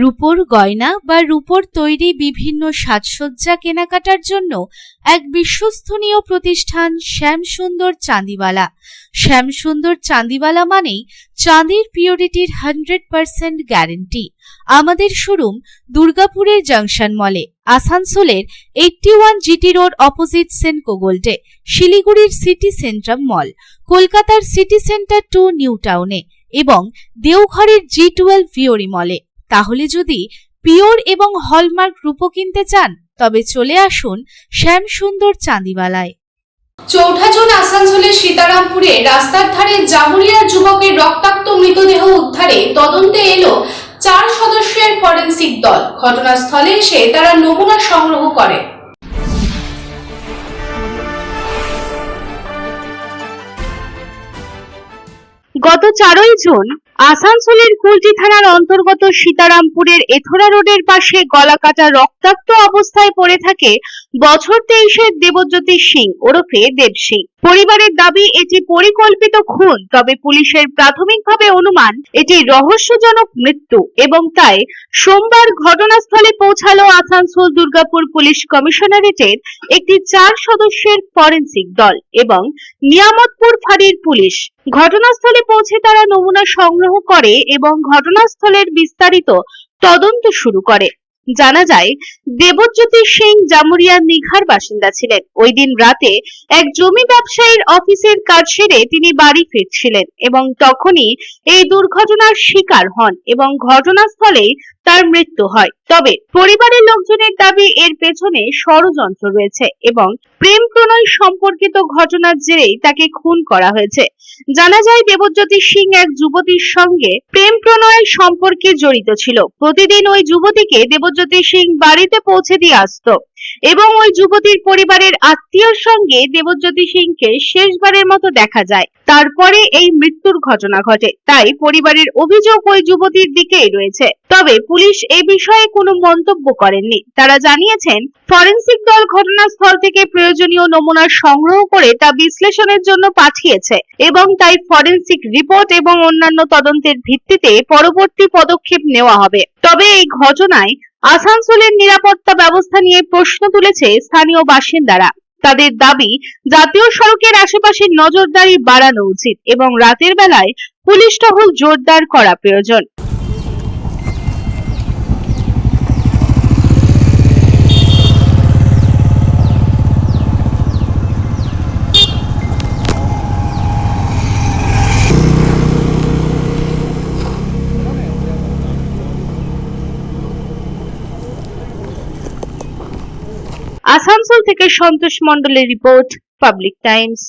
রূপোর গয়না বা রূপোর তৈরি বিভিন্ন সাজসজ্জা কেনাকাটার জন্য এক বিশ্বস্তনীয় প্রতিষ্ঠান শ্যামসুন্দর চাঁদিওয়ালা। শ্যামসুন্দর চাঁদিওয়ালা মানেই চাঁদির পিওরিটির 100% গ্যারেন্টি। আমাদের শোরুম দুর্গাপুরের জংশন মলে, আসানসোলের 81 জিটি রোড অপোজিট সেনকো গোল্ডে, শিলিগুড়ির সিটি সেন্ট্রাম মল, কলকাতার সিটি সেন্টার 2 নিউ টাউনে এবং দেওঘরের G12 ভিওরি মলে। তাহলে যদি পিওর এবং হলমার্ক রূপো কিনতে চান তবে চলে আসুন শ্যামসুন্দর চাঁদিওয়ালায়। চৌঠা জুন আসানসোলের সীতারামপুরে রাস্তার ধারে জামুরিয়ার যুবকের রক্তাক্ত মৃতদেহ উদ্ধারে তদন্তে এলো 4 সদস্যের ফরেনসিক দল। ঘটনাস্থলে এসে তারা নমুনা সংগ্রহ করে। গত 4 জুন আসানসোলের কুলটি থানার অন্তর্গত সীতারামপুরের এথোরা রোডের পাশে গলাকাটা রক্তাক্ত অবস্থায় পড়ে থাকে বছর 23-এর দেবজ্যোতি সিং ওরফে দেব সিং। পরিবারের দাবি এটি পরিকল্পিত খুন, তবে পুলিশের প্রাথমিকভাবে অনুমান এটি রহস্যজনক মৃত্যু এবং তাই সোমবার ঘটনাস্থলে পৌঁছালো আসানসোল দুর্গাপুর পুলিশ কমিশনারেটের একটি 4 সদস্যের ফরেনসিক দল এবং নিয়ামতপুর ফাঁড়ির পুলিশ। ঘটনাস্থলে পৌঁছে তারা নমুনা সংগ্রহ করে এবং ঘটনাস্থলের বিস্তারিত তদন্ত শুরু করে। জানা যায়, দেবজ্যোতি সিং জামুরিয়া নিঘার বাসিন্দা ছিলেন। ওই দিন রাতে এক জমি ব্যবসায়ীর অফিসের কাজ সেরে তিনি বাড়ি ফিরছিলেন এবং তখনই এই দুর্ঘটনার শিকার হন এবং ঘটনাস্থলেই তার মৃত্যু হয়। তবে পরিবারের লোকজনের দাবি এর পেছনে ষড়যন্ত্র রয়েছে এবং প্রেম প্রণয় সম্পর্কিত ঘটনার জেরেই তাকে খুন করা হয়েছে। জানা যায়, দেবজ্যোতি সিং এক যুবতীর সঙ্গে প্রেম প্রণয়ের সম্পর্কে জড়িত ছিল। প্রতিদিন ওই যুবতীকে দেবজ্যোতি সিং বাড়িতে পৌঁছে দিয়ে আসতো এবং ওই যুবতীর পরিবারের আত্মীয়র সঙ্গে দেবজ্যোতি সিংকে শেষবারের মতো দেখা যায়। তারপরে এই মৃত্যুর ঘটনা ঘটে। তাই পরিবারের অভিযোগ ওই যুবতীর দিকেই রয়েছে। তবে পুলিশ এ বিষয়ে কোনো মন্তব্য করেননি। তারা জানিয়েছেন, ফরেনসিক দল ঘটনাস্থল থেকে প্রয়োজনীয় নমুনা সংগ্রহ করে তা বিশ্লেষণের জন্য পাঠিয়েছে এবং তাই ফরেনসিক রিপোর্ট এবং অন্যান্য তদন্তের ভিত্তিতে পরবর্তী পদক্ষেপ নেওয়া হবে। তবে এই ঘটনায় আসানসোলের নিরাপত্তা ব্যবস্থা নিয়ে প্রশ্ন তুলেছে স্থানীয় বাসিন্দারা। তাদের দাবি, জাতীয় সড়কের আশেপাশে নজরদারি বাড়ানো উচিত এবং রাতের বেলায় পুলিশ টহল জোরদার করা প্রয়োজন। আসানসোল থেকে সন্তোষ মণ্ডলের রিপোর্ট, পাবলিক টাইমস।